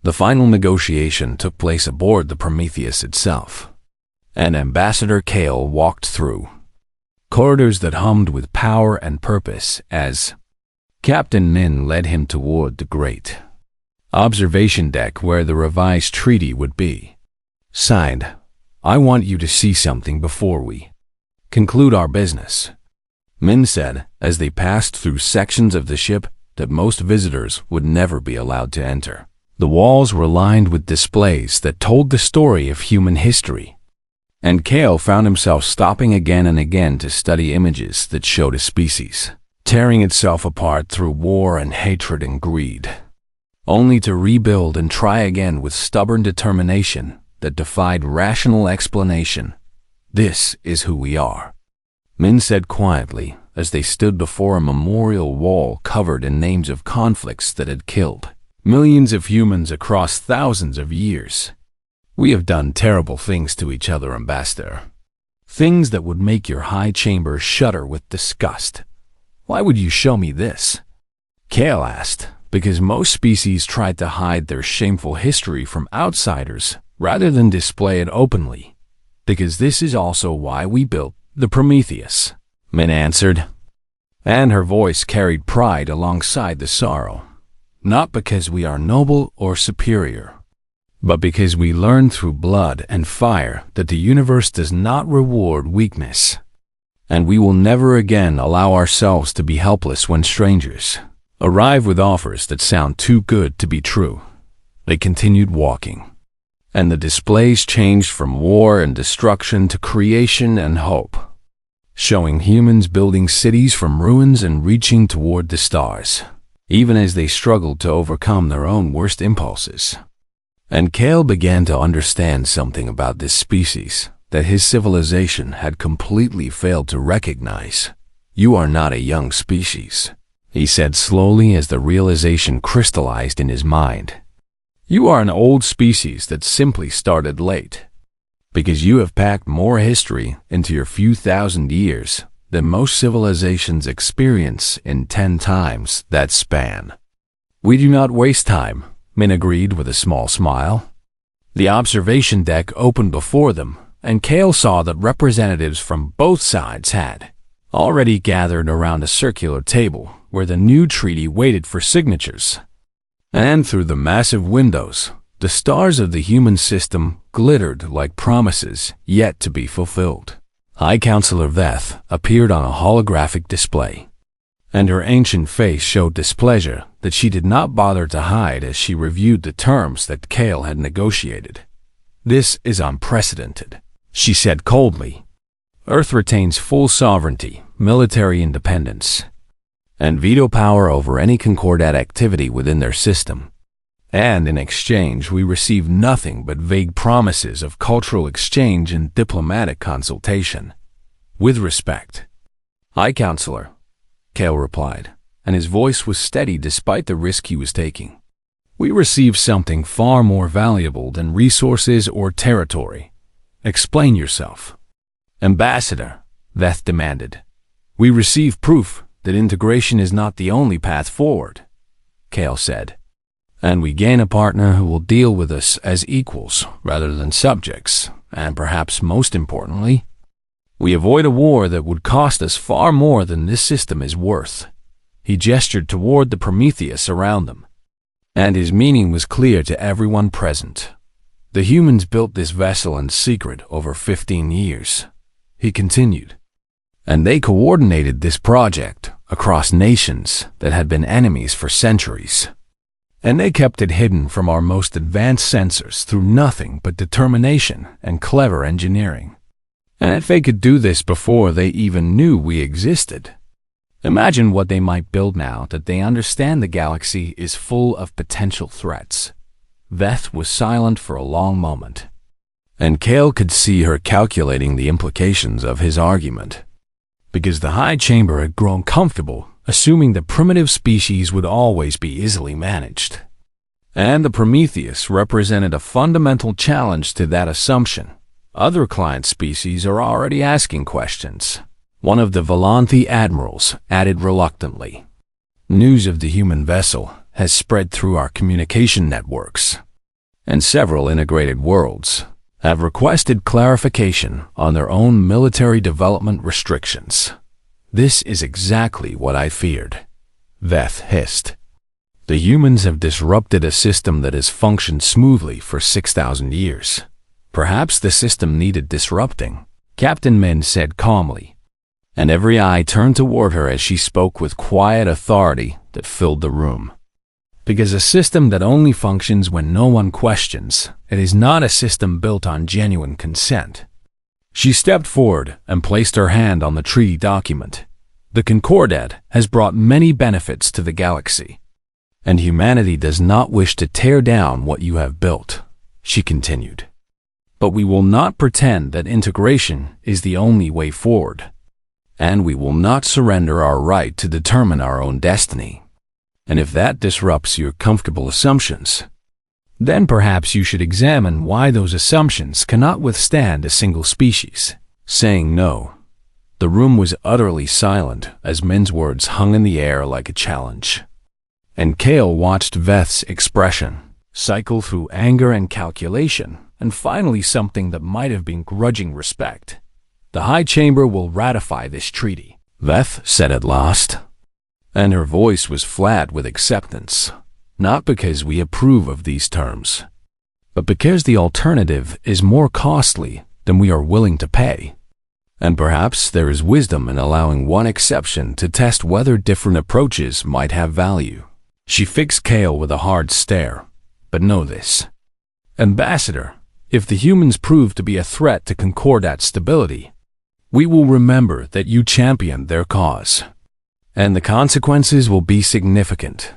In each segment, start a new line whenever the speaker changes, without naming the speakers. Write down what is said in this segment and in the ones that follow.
The final negotiation took place aboard the Prometheus itself, and Ambassador Kale walked through corridors that hummed with power and purpose as Captain Min led him toward the great observation deck where the revised treaty would be signed. "I want you to see something before we conclude our business," Min said as they passed through sections of the ship that most visitors would never be allowed to enter. The walls were lined with displays that told the story of human history, and Kale found himself stopping again and again to study images that showed a species tearing itself apart through war and hatred and greed, only to rebuild and try again with stubborn determination that defied rational explanation. "This is who we are," Min said quietly as they stood before a memorial wall covered in names of conflicts that had killed millions of humans across thousands of years. "We have done terrible things to each other, Ambassador. Things that would make your high chamber shudder with disgust. Why would you show me this?" Kale asked, because most species tried to hide their shameful history from outsiders rather than display it openly. "Because this is also why we built the Prometheus," Min answered, and her voice carried pride alongside the sorrow. "Not because we are noble or superior, but because we learned through blood and fire that the universe does not reward weakness, and we will never again allow ourselves to be helpless when strangers arrive with offers that sound too good to be true." They continued walking, and the displays changed from war and destruction to creation and hope, showing humans building cities from ruins and reaching toward the stars, even as they struggled to overcome their own worst impulses. And Kale began to understand something about this species that his civilization had completely failed to recognize. "You are not a young species," he said slowly as the realization crystallized in his mind. "You are an old species that simply started late, because you have packed more history into your few thousand years than most civilizations experience in 10 times that span." "We do not waste time," Min agreed with a small smile. The observation deck opened before them, and Kale saw that representatives from both sides had already gathered around a circular table where the new treaty waited for signatures. And through the massive windows, the stars of the human system glittered like promises yet to be fulfilled. High Counselor Veth appeared on a holographic display, and her ancient face showed displeasure that she did not bother to hide as she reviewed the terms that Kale had negotiated. "This is unprecedented," she said coldly. "Earth retains full sovereignty, military independence, and veto power over any concordat activity within their system. And in exchange, we receive nothing but vague promises of cultural exchange and diplomatic consultation. With respect, High Counselor," Kale replied, and his voice was steady despite the risk he was taking. "We receive something far more valuable than resources or territory. Explain yourself." "Ambassador," Veth demanded, "we receive proof that integration is not the only path forward," Kale said. "And we gain a partner who will deal with us as equals rather than subjects, and perhaps most importantly, we avoid a war that would cost us far more than this system is worth." He gestured toward the Prometheus around them, and his meaning was clear to everyone present. "The humans built this vessel in secret over 15 years, he continued, and they coordinated this project across nations that had been enemies for centuries. And they kept it hidden from our most advanced sensors through nothing but determination and clever engineering. And if they could do this before they even knew we existed, imagine what they might build now that they understand the galaxy is full of potential threats." Veth was silent for a long moment, and Kale could see her calculating the implications of his argument, because the High Chamber had grown comfortable assuming the primitive species would always be easily managed. And the Prometheus represented a fundamental challenge to that assumption. Other client species are already asking questions. One of the Volanthi admirals added reluctantly, "News of the human vessel has spread through our communication networks, and several integrated worlds have requested clarification on their own military development restrictions. This is exactly what I feared, Veth hissed. The humans have disrupted a system that has functioned smoothly for 6,000 years. Perhaps the system needed disrupting, Captain Min said calmly, and every eye turned toward her as she spoke with quiet authority that filled the room. Because a system that only functions when no one questions, it is not a system built on genuine consent. She stepped forward and placed her hand on the treaty document. The Concordat has brought many benefits to the galaxy, and humanity does not wish to tear down what you have built, she continued. But we will not pretend that integration is the only way forward, and we will not surrender our right to determine our own destiny. And if that disrupts your comfortable assumptions, then perhaps you should examine why those assumptions cannot withstand a single species. Saying no, the room was utterly silent as Min's words hung in the air like a challenge. And Kale watched Veth's expression cycle through anger and calculation, and finally something that might have been grudging respect. The High Chamber will ratify this treaty, Veth said at last. And her voice was flat with acceptance, not because we approve of these terms, but because the alternative is more costly than we are willing to pay. And perhaps there is wisdom in allowing one exception to test whether different approaches might have value. She fixed Kale with a hard stare. But know this, Ambassador, if the humans prove to be a threat to Concordat stability, we will remember that you championed their cause. And the consequences will be significant.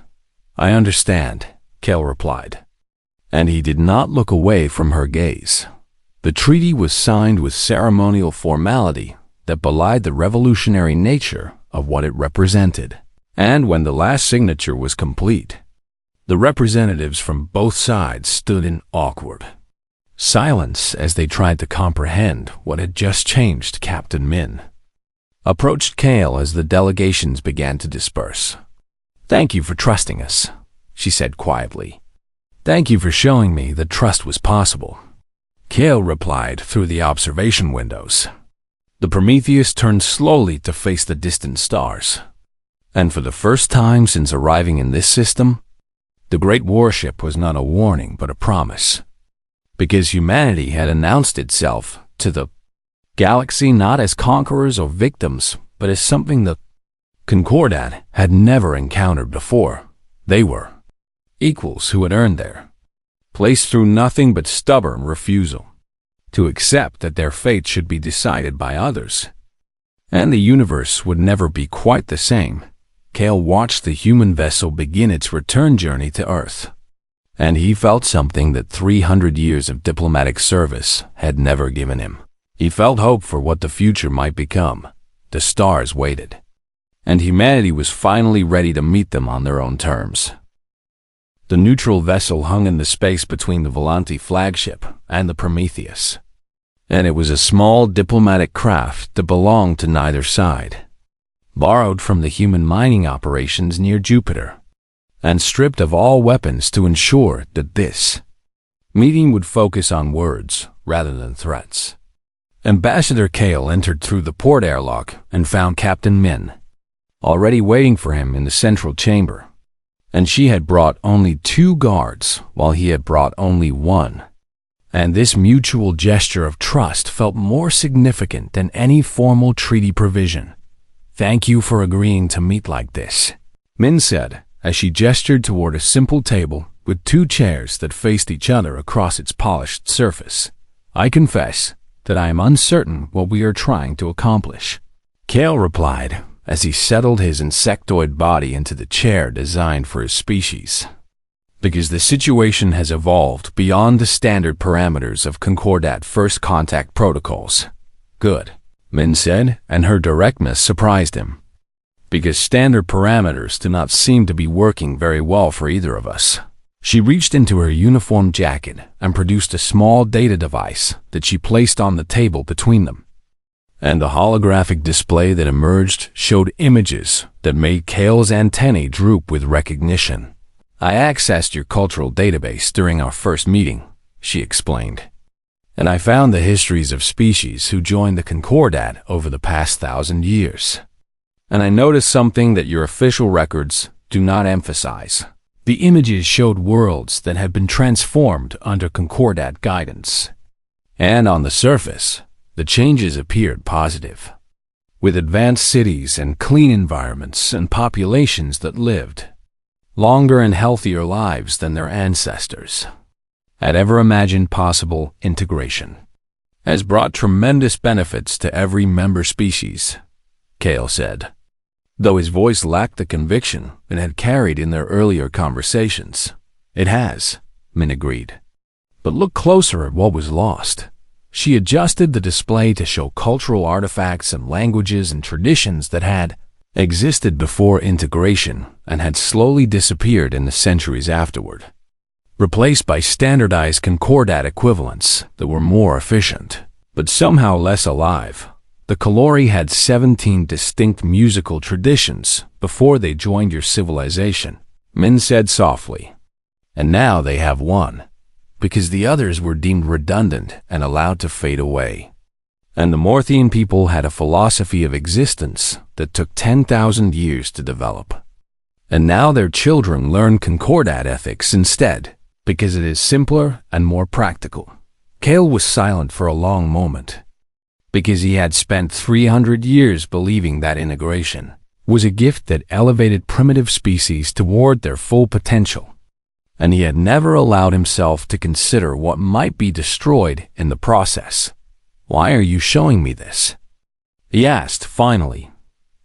I understand, Kale replied. And he did not look away from her gaze. The treaty was signed with ceremonial formality that belied the revolutionary nature of what it represented. And when the last signature was complete, the representatives from both sides stood in awkward silence as they tried to comprehend what had just changed. Captain Min approached Kale as the delegations began to disperse. Thank you for trusting us, she said quietly. Thank you for showing me that trust was possible. Kale replied through the observation windows. The Prometheus turned slowly to face the distant stars. And for the first time since arriving in this system, the great warship was not a warning but a promise. Because humanity had announced itself to the galaxy not as conquerors or victims, but as something the Concordat had never encountered before. They were equals who had earned their place through nothing but stubborn refusal to accept that their fate should be decided by others. And the universe would never be quite the same. Kale watched the human vessel begin its return journey to Earth, and he felt something that 300 years of diplomatic service had never given him. He felt hope for what the future might become. The stars waited, and humanity was finally ready to meet them on their own terms. The neutral vessel hung in the space between the Volanti flagship and the Prometheus, and it was a small diplomatic craft that belonged to neither side, borrowed from the human mining operations near Jupiter, and stripped of all weapons to ensure that this meeting would focus on words rather than threats. Ambassador Kale entered through the port airlock and found Captain Min already waiting for him in the central chamber, and she had brought only 2 guards while he had brought only 1. And this mutual gesture of trust felt more significant than any formal treaty provision. Thank you for agreeing to meet like this, Min said as she gestured toward a simple table with 2 chairs that faced each other across its polished surface. I confess that I am uncertain what we are trying to accomplish, Kale replied as he settled his insectoid body into the chair designed for his species. Because the situation has evolved beyond the standard parameters of Concordat first contact protocols. Good, Min said, and her directness surprised him. Because standard parameters do not seem to be working very well for either of us. She reached into her uniform jacket and produced a small data device that she placed on the table between them. And the holographic display that emerged showed images that made Kale's antennae droop with recognition. I accessed your cultural database during our first meeting, she explained, and I found the histories of species who joined the Concordat over the past 1,000 years. And I noticed something that your official records do not emphasize. The images showed worlds that had been transformed under Concordat guidance. And on the surface, the changes appeared positive, with advanced cities and clean environments and populations that lived longer and healthier lives than their ancestors had ever imagined. Possible integration has brought tremendous benefits to every member species, Kale said, though his voice lacked the conviction it had carried in their earlier conversations. It has, Min agreed. But look closer at what was lost. She adjusted the display to show cultural artifacts and languages and traditions that had existed before integration and had slowly disappeared in the centuries afterward, replaced by standardized Concordat equivalents that were more efficient, but somehow less alive. The Kalori had 17 distinct musical traditions before they joined your civilization, Min said softly. And now they have one, because the others were deemed redundant and allowed to fade away. And the Morthian people had a philosophy of existence that took 10,000 years to develop. And now their children learn Concordat ethics instead, because it is simpler and more practical. Kale was silent for a long moment, because he had spent 300 years believing that integration was a gift that elevated primitive species toward their full potential, and he had never allowed himself to consider what might be destroyed in the process. Why are you showing me this? He asked finally.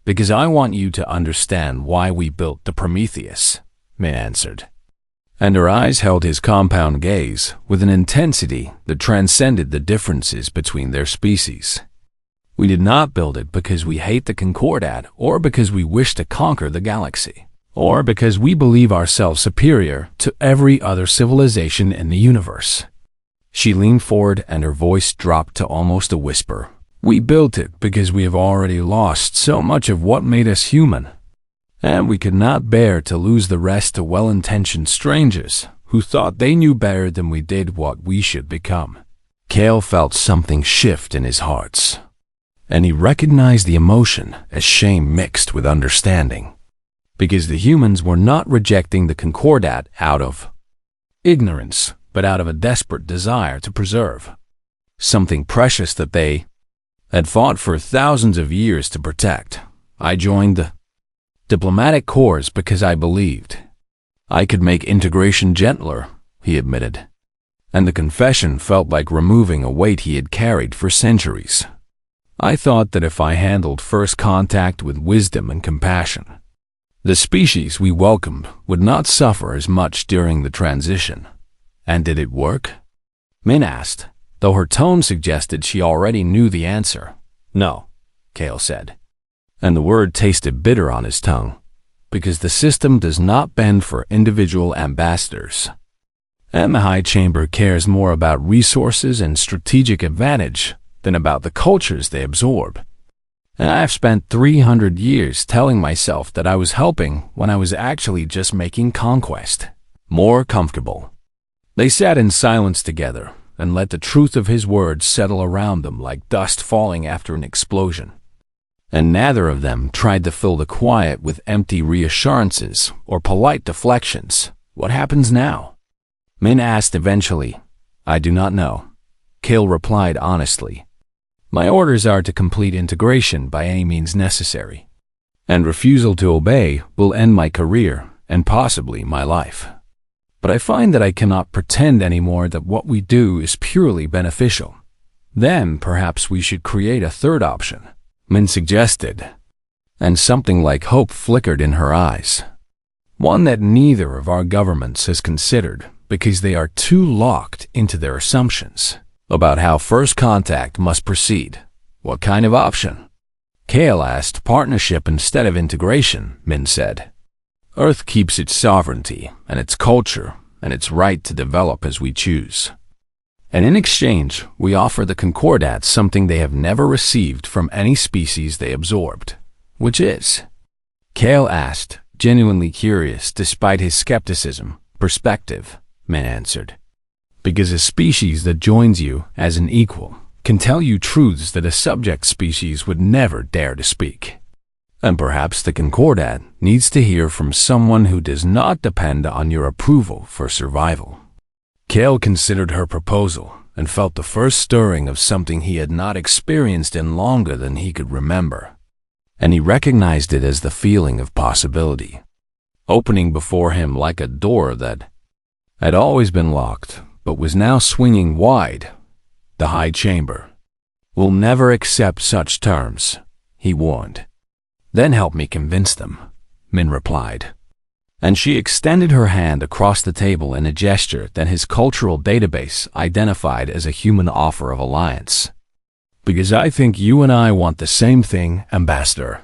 Because I want you to understand why we built the Prometheus, Min answered. And her eyes held his compound gaze with an intensity that transcended the differences between their species. We did not build it because we hate the Concordat or because we wish to conquer the galaxy, or because we believe ourselves superior to every other civilization in the universe. She leaned forward and her voice dropped to almost a whisper. We built it because we have already lost so much of what made us human, and we could not bear to lose the rest to well-intentioned strangers who thought they knew better than we did what we should become. Kale felt something shift in his heart, and he recognized the emotion as shame mixed with understanding, because the humans were not rejecting the Concordat out of ignorance, but out of a desperate desire to preserve something precious that they had fought for thousands of years to protect. I joined the diplomatic corps because I believed I could make integration gentler, he admitted, and the confession felt like removing a weight he had carried for centuries. I thought that if I handled first contact with wisdom and compassion, the species we welcomed would not suffer as much during the transition. And did it work? Min asked, though her tone suggested she already knew the answer. No, Kale said, and the word tasted bitter on his tongue, because the system does not bend for individual ambassadors. And the High Chamber cares more about resources and strategic advantage than about the cultures they absorb. And I have spent 300 years telling myself that I was helping when I was actually just making conquest more comfortable. They sat in silence together and let the truth of his words settle around them like dust falling after an explosion. And neither of them tried to fill the quiet with empty reassurances or polite deflections. What happens now? Min asked eventually. I do not know. Kale replied honestly. My orders are to complete integration by any means necessary, and refusal to obey will end my career and possibly my life. But I find that I cannot pretend anymore that what we do is purely beneficial. Then perhaps we should create a third option, Min suggested, and something like hope flickered in her eyes. One that neither of our governments has considered because they are too locked into their assumptions about how first contact must proceed. What kind of option? Kale asked. Partnership instead of integration, Min said. Earth keeps its sovereignty and its culture and its right to develop as we choose. And in exchange, we offer the Concordats something they have never received from any species they absorbed, which is, Kale asked, genuinely curious despite his skepticism. Perspective, Min answered. Because a species that joins you as an equal can tell you truths that a subject species would never dare to speak. And perhaps the Concordat needs to hear from someone who does not depend on your approval for survival. Kale considered her proposal and felt the first stirring of something he had not experienced in longer than he could remember. And he recognized it as the feeling of possibility, opening before him like a door that had always been locked, but was now swinging wide. The High Chamber will never accept such terms, he warned. Then help me convince them, Min replied. And she extended her hand across the table in a gesture that his cultural database identified as a human offer of alliance. Because I think you and I want the same thing, Ambassador,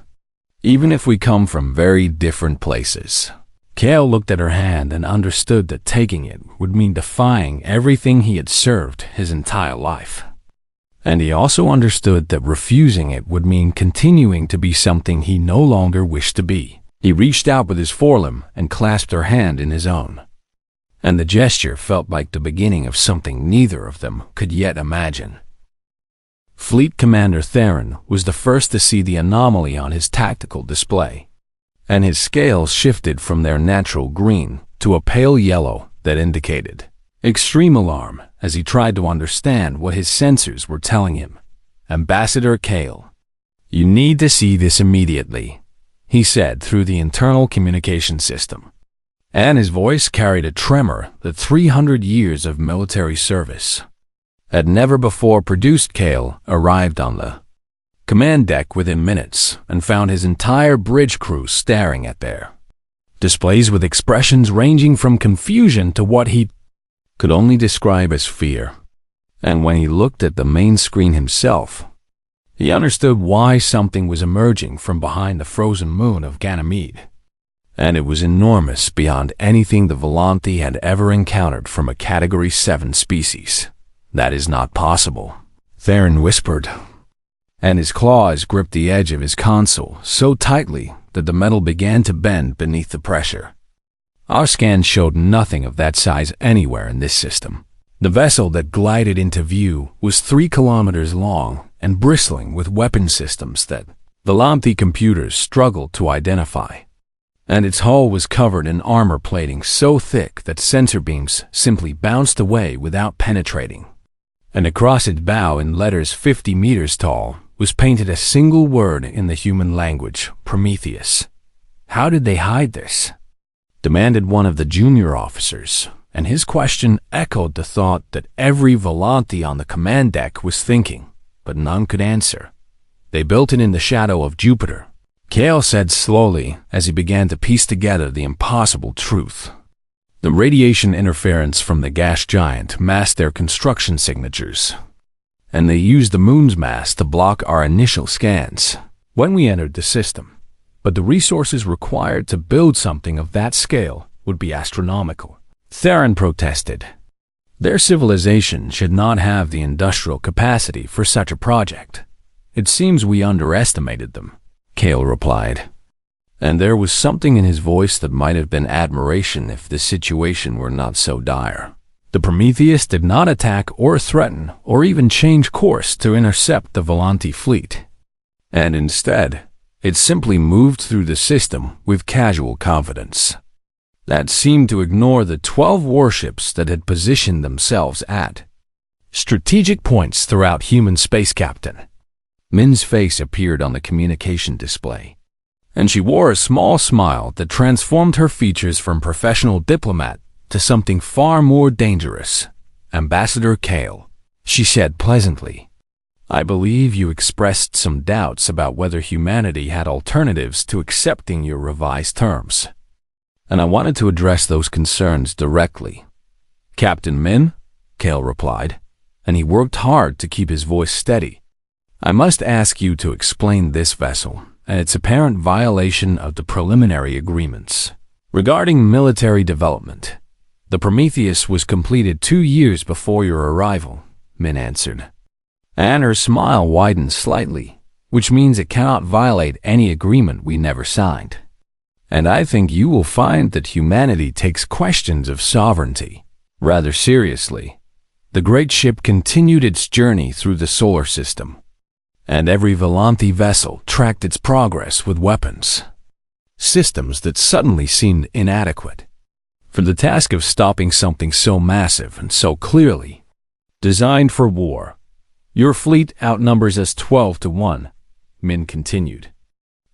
even if we come from very different places. Kale looked at her hand and understood that taking it would mean defying everything he had served his entire life. And he also understood that refusing it would mean continuing to be something he no longer wished to be. He reached out with his forelimb and clasped her hand in his own. And the gesture felt like the beginning of something neither of them could yet imagine. Fleet Commander Theron was the first to see the anomaly on his tactical display, and his scales shifted from their natural green to a pale yellow that indicated extreme alarm as he tried to understand what his sensors were telling him. Ambassador Kale, you need to see this immediately, he said through the internal communication system. And his voice carried a tremor that 300 years of military service had never before produced. Kale arrived on the command deck within minutes and found his entire bridge crew staring at their displays with expressions ranging from confusion to what he could only describe as fear. And when he looked at the main screen himself, he understood why something was emerging from behind the frozen moon of Ganymede. And it was enormous beyond anything the Volanthi had ever encountered from a Category 7 species. That is not possible, Theron whispered, and his claws gripped the edge of his console so tightly that the metal began to bend beneath the pressure. Our scans showed nothing of that size anywhere in this system. The vessel that glided into view was 3 kilometers long and bristling with weapon systems that Volanthi computers struggled to identify. And its hull was covered in armor plating so thick that sensor beams simply bounced away without penetrating. And across its bow, in letters 50 meters tall, was painted a single word in the human language: Prometheus. How did they hide this? Demanded one of the junior officers, and his question echoed the thought that every Volanthi on the command deck was thinking, but none could answer. They built it in the shadow of Jupiter, Kale said slowly as he began to piece together the impossible truth. The radiation interference from the gas giant masked their construction signatures, and they used the moon's mass to block our initial scans when we entered the system. But the resources required to build something of that scale would be astronomical. Theron protested. Their civilization should not have the industrial capacity for such a project. It seems we underestimated them, Kale replied. And there was something in his voice that might have been admiration if the situation were not so dire. The Prometheus did not attack or threaten or even change course to intercept the Volanthi fleet. And instead, it simply moved through the system with casual confidence that seemed to ignore the 12 warships that had positioned themselves at strategic points throughout human space. Captain Min's face appeared on the communication display, and she wore a small smile that transformed her features from professional diplomat to something far more dangerous. Ambassador Kale, she said pleasantly, I believe you expressed some doubts about whether humanity had alternatives to accepting your revised terms, and I wanted to address those concerns directly. Captain Min, Kale replied, and he worked hard to keep his voice steady. I must ask you to explain this vessel and its apparent violation of the preliminary agreements regarding military development. The Prometheus was completed 2 years before your arrival, Min answered. And her smile widened slightly, which means it cannot violate any agreement we never signed. And I think you will find that humanity takes questions of sovereignty rather seriously. The great ship continued its journey through the solar system, and every Volanthi vessel tracked its progress with weapons, systems that suddenly seemed inadequate for the task of stopping something so massive and so clearly designed for war. Your fleet outnumbers us 12-1, Min continued,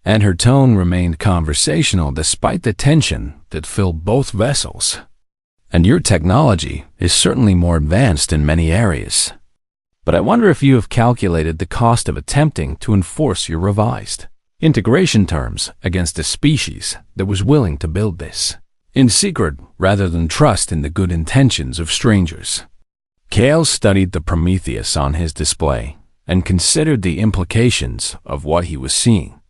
and her tone remained conversational despite the tension that filled both vessels. And your technology is certainly more advanced in many areas. But I wonder if you have calculated the cost of attempting to enforce your revised integration terms against a species that was willing to build this in secret rather than trust in the good intentions of strangers. Kale studied the Prometheus on his display and considered the implications of what he was seeing,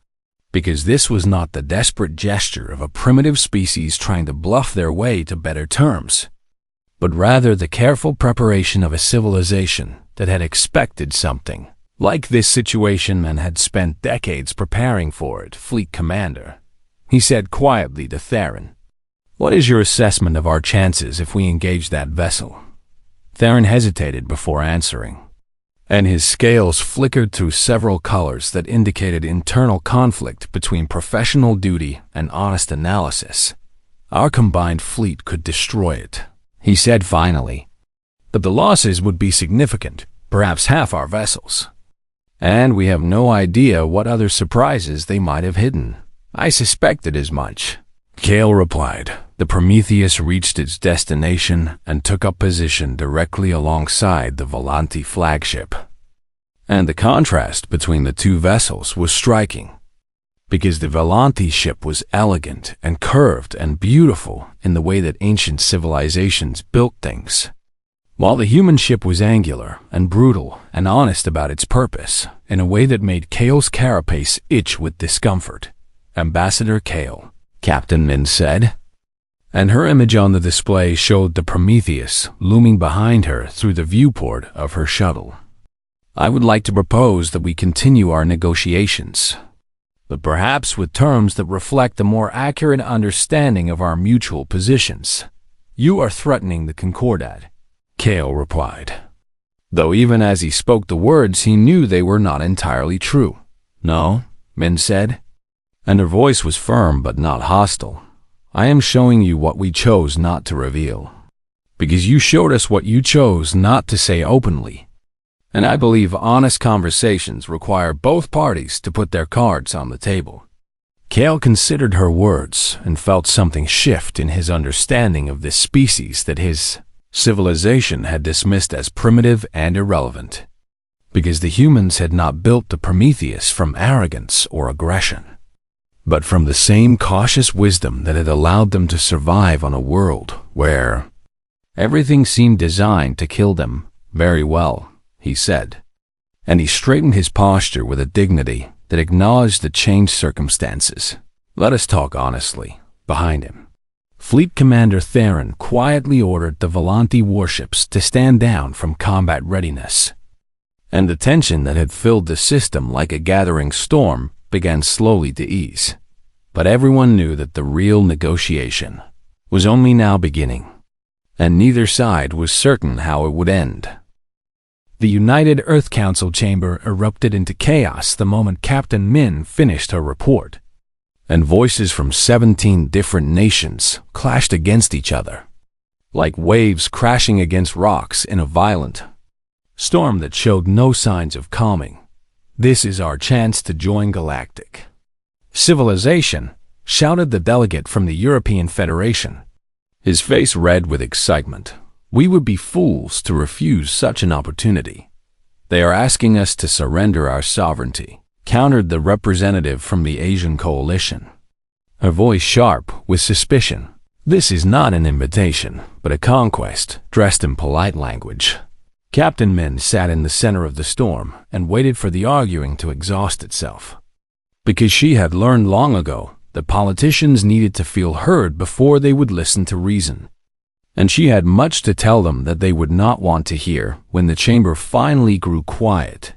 because this was not the desperate gesture of a primitive species trying to bluff their way to better terms, but rather the careful preparation of a civilization that had expected something like this situation and had spent decades preparing for it. Fleet Commander, he said quietly to Theron, what is your assessment of our chances if we engage that vessel? Theron hesitated before answering, and his scales flickered through several colors that indicated internal conflict between professional duty and honest analysis. Our combined fleet could destroy it, he said finally. But the losses would be significant, perhaps half our vessels. And we have no idea what other surprises they might have hidden. I suspected as much, Kale replied. The Prometheus reached its destination and took up position directly alongside the Volanthi flagship. And the contrast between the two vessels was striking, because the Volanthi ship was elegant and curved and beautiful in the way that ancient civilizations built things, while the human ship was angular and brutal and honest about its purpose in a way that made Kale's carapace itch with discomfort. Ambassador Kale, Captain Min said, and her image on the display showed the Prometheus looming behind her through the viewport of her shuttle. I would like to propose that we continue our negotiations, but perhaps with terms that reflect a more accurate understanding of our mutual positions. You are threatening the Concordat, Kale replied, though even as he spoke the words he knew they were not entirely true. No, Min said, and her voice was firm but not hostile. I am showing you what we chose not to reveal, because you showed us what you chose not to say openly. And I believe honest conversations require both parties to put their cards on the table. Kale considered her words and felt something shift in his understanding of this species that his civilization had dismissed as primitive and irrelevant, because the humans had not built the Prometheus from arrogance or aggression, but from the same cautious wisdom that had allowed them to survive on a world where everything seemed designed to kill them. Very well, he said, and he straightened his posture with a dignity that acknowledged the changed circumstances. Let us talk honestly. Behind him, Fleet Commander Theron quietly ordered the Volanthi warships to stand down from combat readiness, and the tension that had filled the system like a gathering storm began slowly to ease. But everyone knew that the real negotiation was only now beginning, and neither side was certain how it would end. The United Earth Council chamber erupted into chaos the moment Captain Min finished her report, and voices from 17 different nations clashed against each other, like waves crashing against rocks in a violent storm that showed no signs of calming. This is our chance to join Galactic civilization, shouted the delegate from the European Federation, his face red with excitement. We would be fools to refuse such an opportunity. They are asking us to surrender our sovereignty, countered the representative from the Asian coalition, her voice sharp with suspicion. This is not an invitation, but a conquest, dressed in polite language. Captain Min sat in the center of the storm and waited for the arguing to exhaust itself, because she had learned long ago that politicians needed to feel heard before they would listen to reason. And she had much to tell them that they would not want to hear when the chamber finally grew quiet.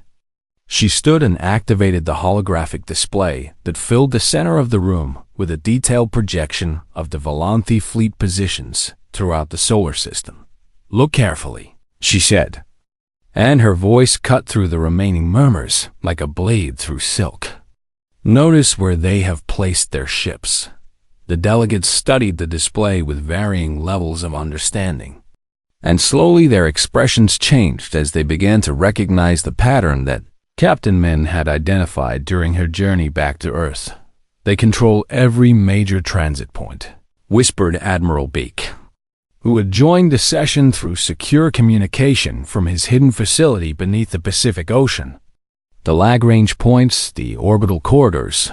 She stood and activated the holographic display that filled the center of the room with a detailed projection of the Volanthi fleet positions throughout the solar system. "Look carefully," she said, and her voice cut through the remaining murmurs like a blade through silk. "Notice where they have placed their ships." The delegates studied the display with varying levels of understanding, and slowly their expressions changed as they began to recognize the pattern that Captain Min had identified during her journey back to Earth. "They control every major transit point," whispered Admiral Beak, who had joined the session through secure communication from his hidden facility beneath the Pacific Ocean. "The Lagrange points, the orbital corridors,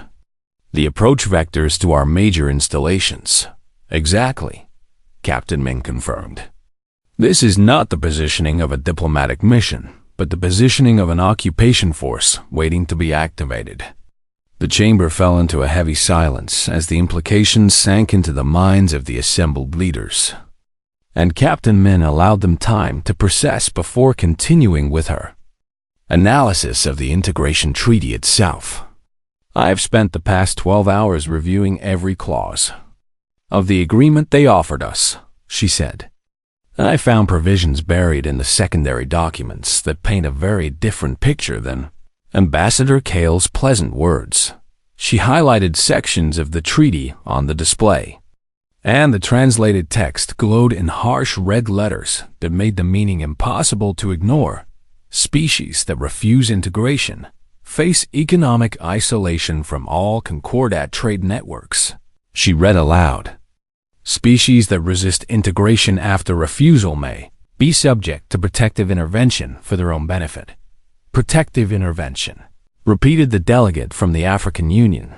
the approach vectors to our major installations." "Exactly," Captain Min confirmed. "This is not the positioning of a diplomatic mission, but the positioning of an occupation force waiting to be activated." The chamber fell into a heavy silence as the implications sank into the minds of the assembled leaders, and Captain Min allowed them time to process before continuing with her analysis of the integration treaty itself. "I've spent the past 12 hours reviewing every clause of the agreement they offered us," she said. "I found provisions buried in the secondary documents that paint a very different picture than Ambassador Kale's pleasant words." She highlighted sections of the treaty on the display, and the translated text glowed in harsh red letters that made the meaning impossible to ignore. "Species that refuse integration face economic isolation from all Concordat trade networks," she read aloud. "Species that resist integration after refusal may be subject to protective intervention for their own benefit." "Protective intervention," repeated the delegate from the African Union,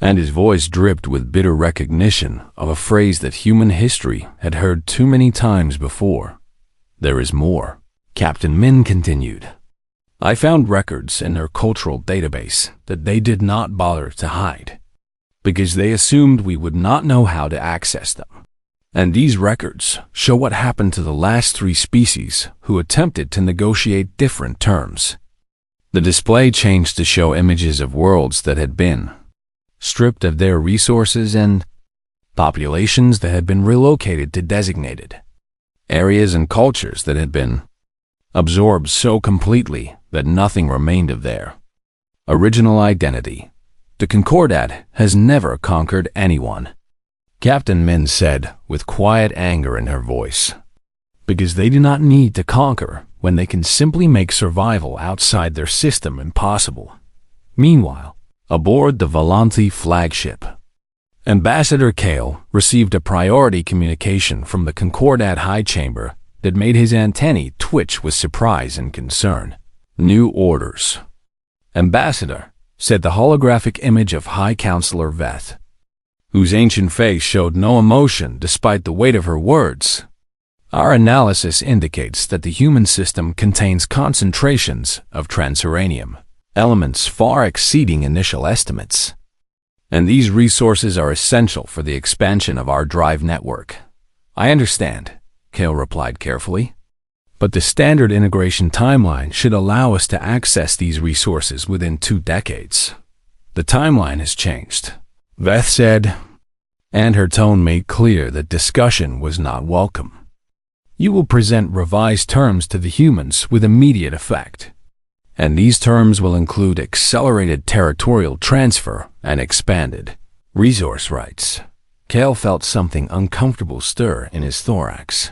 and his voice dripped with bitter recognition of a phrase that human history had heard too many times before. "There is more," Captain Min continued. "I found records in their cultural database that they did not bother to hide, because they assumed we would not know how to access them. And these records show what happened to the last 3 species who attempted to negotiate different terms." The display changed to show images of worlds that had been stripped of their resources and populations that had been relocated to designated areas and cultures that had been absorbed so completely that nothing remained of their original identity. "The Concordat has never conquered anyone," Captain Min said with quiet anger in her voice, "because they do not need to conquer when they can simply make survival outside their system impossible." Meanwhile, aboard the Volanthi flagship, Ambassador Kale received a priority communication from the Concordat High Chamber that made his antennae twitch with surprise and concern. "New orders." "Ambassador," said the holographic image of High Counselor Veth, whose ancient face showed no emotion despite the weight of her words. "Our analysis indicates that the human system contains concentrations of transuranium, elements far exceeding initial estimates, and these resources are essential for the expansion of our drive network." "I understand," Kale replied carefully, "but the standard integration timeline should allow us to access these resources within 2 decades. The timeline has changed," Veth said, and her tone made clear that discussion was not welcome. "You will present revised terms to the humans with immediate effect, and these terms will include accelerated territorial transfer and expanded resource rights." Kale felt something uncomfortable stir in his thorax,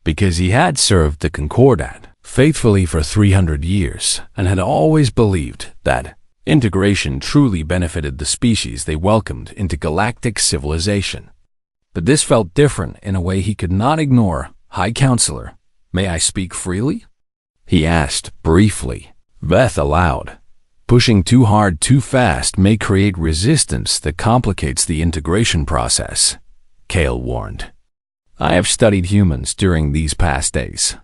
because he had served the Concordat faithfully for 300 years and had always believed that integration truly benefited the species they welcomed into galactic civilization. But this felt different in a way he could not ignore. "High Counselor, may I speak freely?" he asked briefly. Veth aloud. "Pushing too hard too fast may create resistance that complicates the integration process," Kale warned. "I have studied humans during these past days,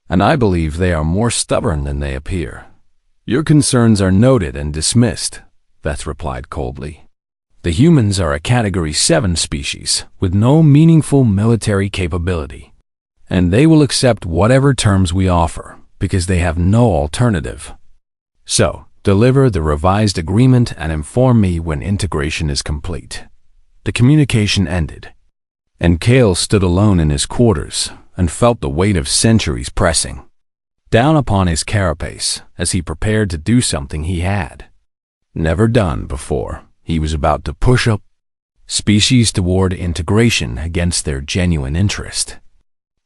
and I believe they are more stubborn than they appear." "Your concerns are noted and dismissed," Veth replied coldly. "The humans are a Category 7 species with no meaningful military capability, and they will accept whatever terms we offer because they have no alternative." So, deliver the revised agreement and inform me when integration is complete." The communication ended, and Kale stood alone in his quarters and felt the weight of centuries pressing down upon his carapace as he prepared to do something he had never done before. He was about to push up species toward integration against their genuine interest.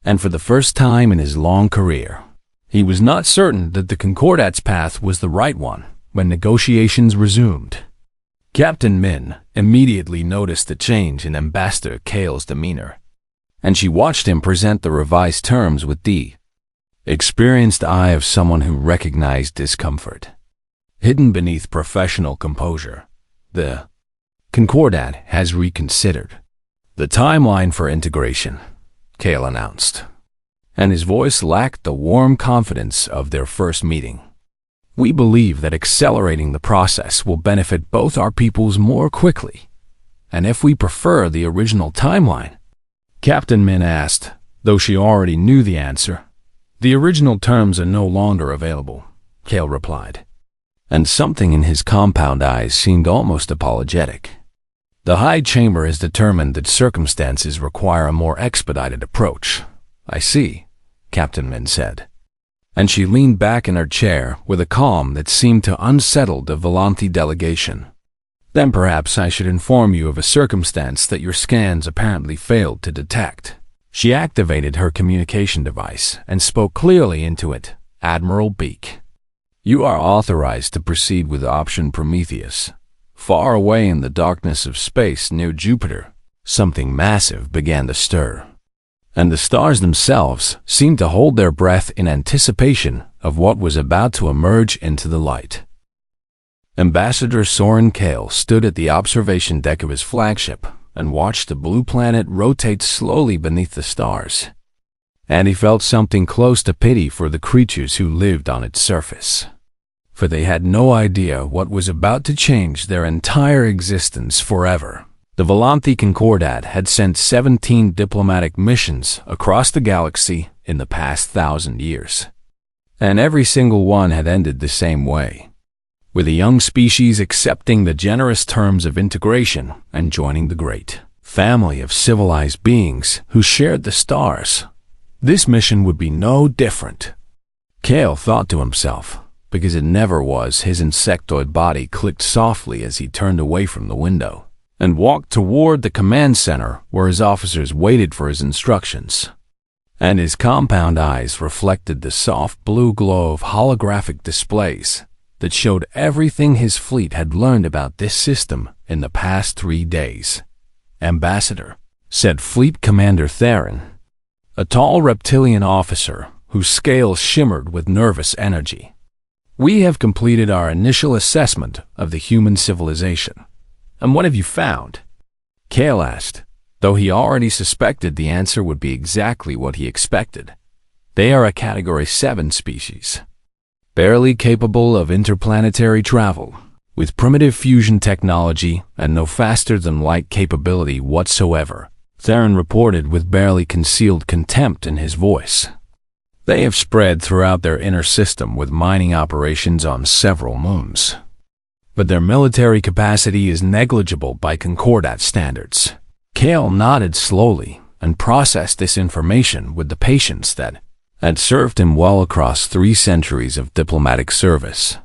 And for the first time in his long career, he was not certain that the Concordat's path was the right one when negotiations resumed. Captain Min immediately noticed the change in Ambassador Kale's demeanor, and she watched him present the revised terms with the experienced eye of someone who recognized discomfort hidden beneath professional composure. The Concordat has reconsidered the timeline for integration, Kale announced, and his voice lacked the warm confidence of their first meeting. "We believe that accelerating the process will benefit both our peoples more quickly, and if we prefer the original timeline," Captain Min asked, though she already knew the answer. "The original terms are no longer available," Kale replied, and something in his compound eyes seemed almost apologetic. "The High Chamber has determined that circumstances require a more expedited approach." "I see," Captain Min said, and she leaned back in her chair with a calm that seemed to unsettle the Volanthi delegation. "Then perhaps I should inform you of a circumstance that your scans apparently failed to detect." She activated her communication device and spoke clearly into it. "Admiral Beak, you are authorized to proceed with Option Prometheus. Far away in the darkness of space near Jupiter, something massive began to stir, and the stars themselves seemed to hold their breath in anticipation of what was about to emerge into the light. Ambassador Soren Kale stood at the observation deck of his flagship and watched the blue planet rotate slowly beneath the stars, and he felt something close to pity for the creatures who lived on its surface, for they had no idea what was about to change their entire existence forever. The Volanthi Concordat had sent 17 diplomatic missions across the galaxy in the past 1,000 years, and every single one had ended the same way, with a young species accepting the generous terms of integration and joining the great family of civilized beings who shared the stars. This mission would be no different. Kale thought to himself, because it never was. His insectoid body clicked softly as he turned away from the window and walked toward the command center where his officers waited for his instructions, and his compound eyes reflected the soft blue glow of holographic displays that showed everything his fleet had learned about this system in the past 3 days. "Ambassador," said Fleet Commander Theron, a tall reptilian officer whose scales shimmered with nervous energy, "we have completed our initial assessment of the human civilization." "And what have you found?" Kale asked, though he already suspected the answer would be exactly what he expected. "They are a Category 7 species, barely capable of interplanetary travel, with primitive fusion technology and no faster-than-light capability whatsoever," Theron reported with barely concealed contempt in his voice. "They have spread throughout their inner system with mining operations on several moons, but their military capacity is negligible by Concordat standards." Kale nodded slowly and processed this information with the patience that had served him well across 3 centuries of diplomatic service,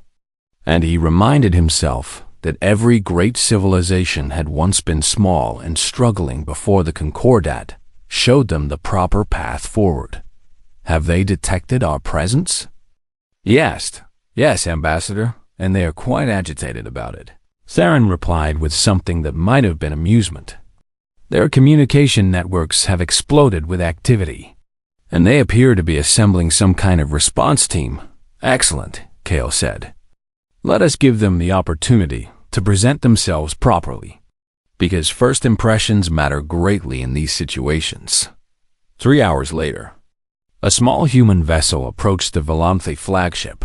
and he reminded himself that every great civilization had once been small and struggling before the Concordat showed them the proper path forward. "Have they detected our presence?" he asked. "Yes, Ambassador, and they are quite agitated about it," Theron replied with something that might have been amusement. "Their communication networks have exploded with activity, and they appear to be assembling some kind of response team." "Excellent," Kale said. "Let us give them the opportunity to present themselves properly, because first impressions matter greatly in these situations." 3 hours later, a small human vessel approached the Volanthi flagship,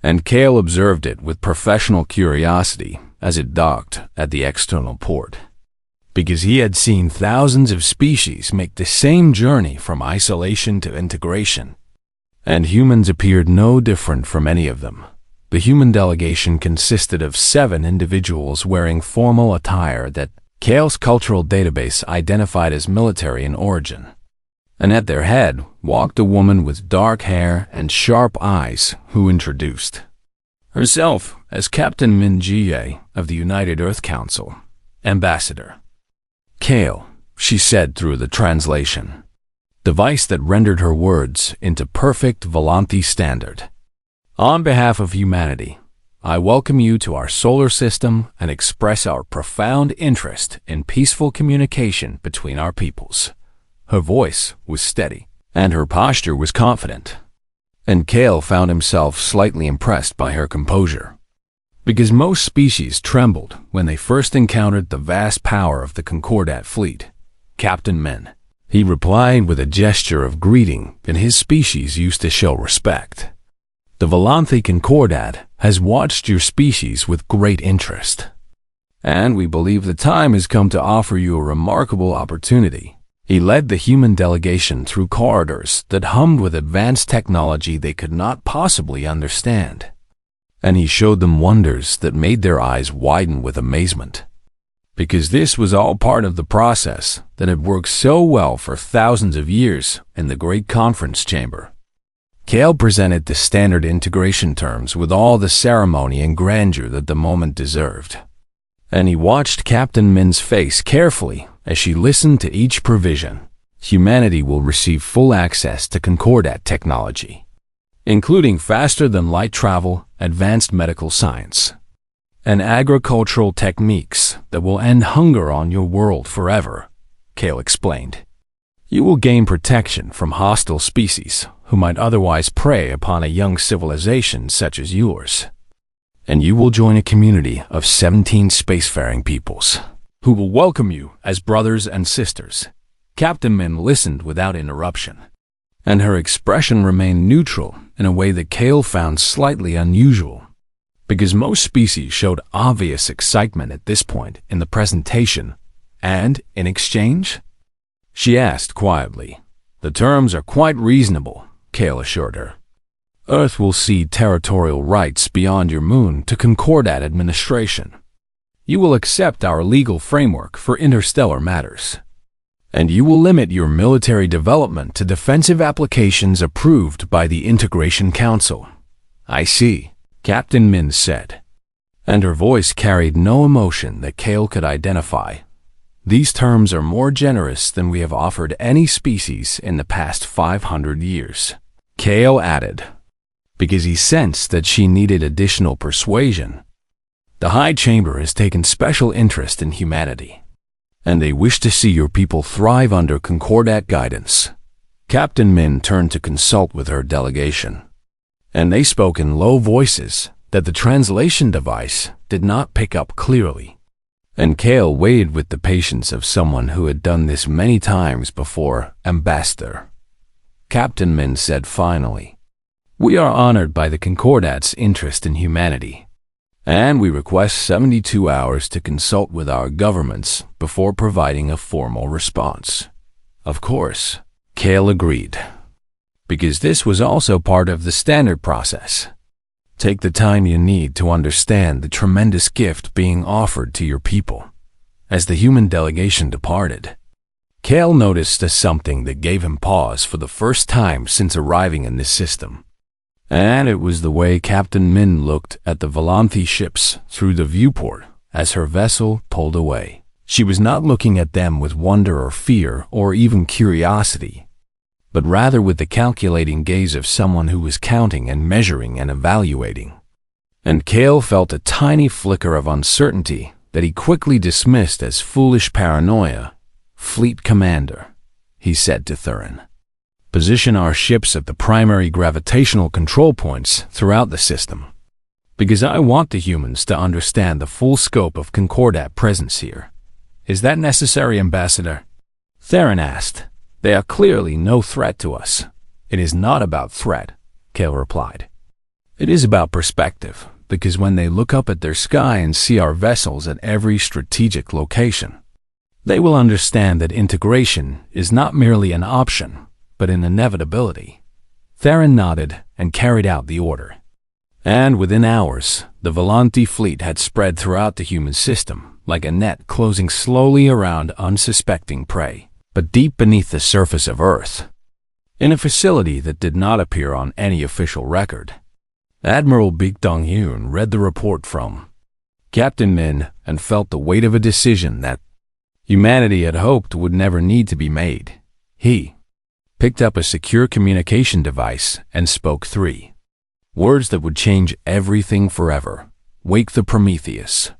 and Kale observed it with professional curiosity as it docked at the external port, because he had seen thousands of species make the same journey from isolation to integration, and humans appeared no different from any of them. The human delegation consisted of 7 individuals wearing formal attire that Kale's cultural database identified as military in origin. And at their head walked a woman with dark hair and sharp eyes who introduced herself as Captain Min Jie of the United Earth Council, Ambassador. Kale, she said through the translation device that rendered her words into perfect Volanthi standard. On behalf of humanity, I welcome you to our solar system and express our profound interest in peaceful communication between our peoples. Her voice was steady, and her posture was confident. And Kale found himself slightly impressed by her composure. Because most species trembled when they first encountered the vast power of the Concordat fleet. Captain Min, he replied with a gesture of greeting that his species used to show respect. The Volanthi Concordat has watched your species with great interest. And we believe the time has come to offer you a remarkable opportunity. He led the human delegation through corridors that hummed with advanced technology they could not possibly understand. And he showed them wonders that made their eyes widen with amazement. Because this was all part of the process that had worked so well for thousands of years in the Great Conference Chamber. Kale presented the standard integration terms with all the ceremony and grandeur that the moment deserved. And he watched Captain Min's face carefully as she listened to each provision. Humanity will receive full access to Concordat technology, including faster-than-light travel, advanced medical science, and agricultural techniques that will end hunger on your world forever, Kale explained. You will gain protection from hostile species who might otherwise prey upon a young civilization such as yours. And you will join a community of 17 spacefaring peoples who will welcome you as brothers and sisters. Captain Min listened without interruption, and her expression remained neutral in a way that Kale found slightly unusual, because most species showed obvious excitement at this point in the presentation. And, in exchange? She asked quietly. The terms are quite reasonable, Kale assured her. Earth will cede territorial rights beyond your moon to Concordat administration. You will accept our legal framework for interstellar matters. And you will limit your military development to defensive applications approved by the Integration Council. I see, Captain Min said. And her voice carried no emotion that Kale could identify. These terms are more generous than we have offered any species in the past 500 years, Kale added, because he sensed that she needed additional persuasion. The High Chamber has taken special interest in humanity, and they wish to see your people thrive under Concordat guidance. Captain Min turned to consult with her delegation, and they spoke in low voices that the translation device did not pick up clearly. And Kale waited with the patience of someone who had done this many times before. Ambassador, Captain Min said finally, we are honored by the Concordat's interest in humanity, and we request 72 hours to consult with our governments before providing a formal response. Of course, Kale agreed, because this was also part of the standard process. Take the time you need to understand the tremendous gift being offered to your people. As the human delegation departed, Kale noticed something that gave him pause for the first time since arriving in this system. And it was the way Captain Min looked at the Volanthi ships through the viewport as her vessel pulled away. She was not looking at them with wonder or fear or even curiosity, but rather with the calculating gaze of someone who was counting and measuring and evaluating. And Kale felt a tiny flicker of uncertainty that he quickly dismissed as foolish paranoia. Fleet Commander, he said to Thurin, position our ships at the primary gravitational control points throughout the system, because I want the humans to understand the full scope of Concordat presence here. Is that necessary, Ambassador? Theron asked. They are clearly no threat to us. It is not about threat, Kale replied. It is about perspective, because when they look up at their sky and see our vessels at every strategic location, they will understand that integration is not merely an option, but an inevitability. Theron nodded and carried out the order. And within hours, the Volanti fleet had spread throughout the human system, like a net closing slowly around unsuspecting prey, but deep beneath the surface of Earth, in a facility that did not appear on any official record. Admiral Baek Dong-hyun read the report from Captain Min and felt the weight of a decision that humanity had hoped would never need to be made. He picked up a secure communication device and spoke 3 words that would change everything forever. Wake the Prometheus.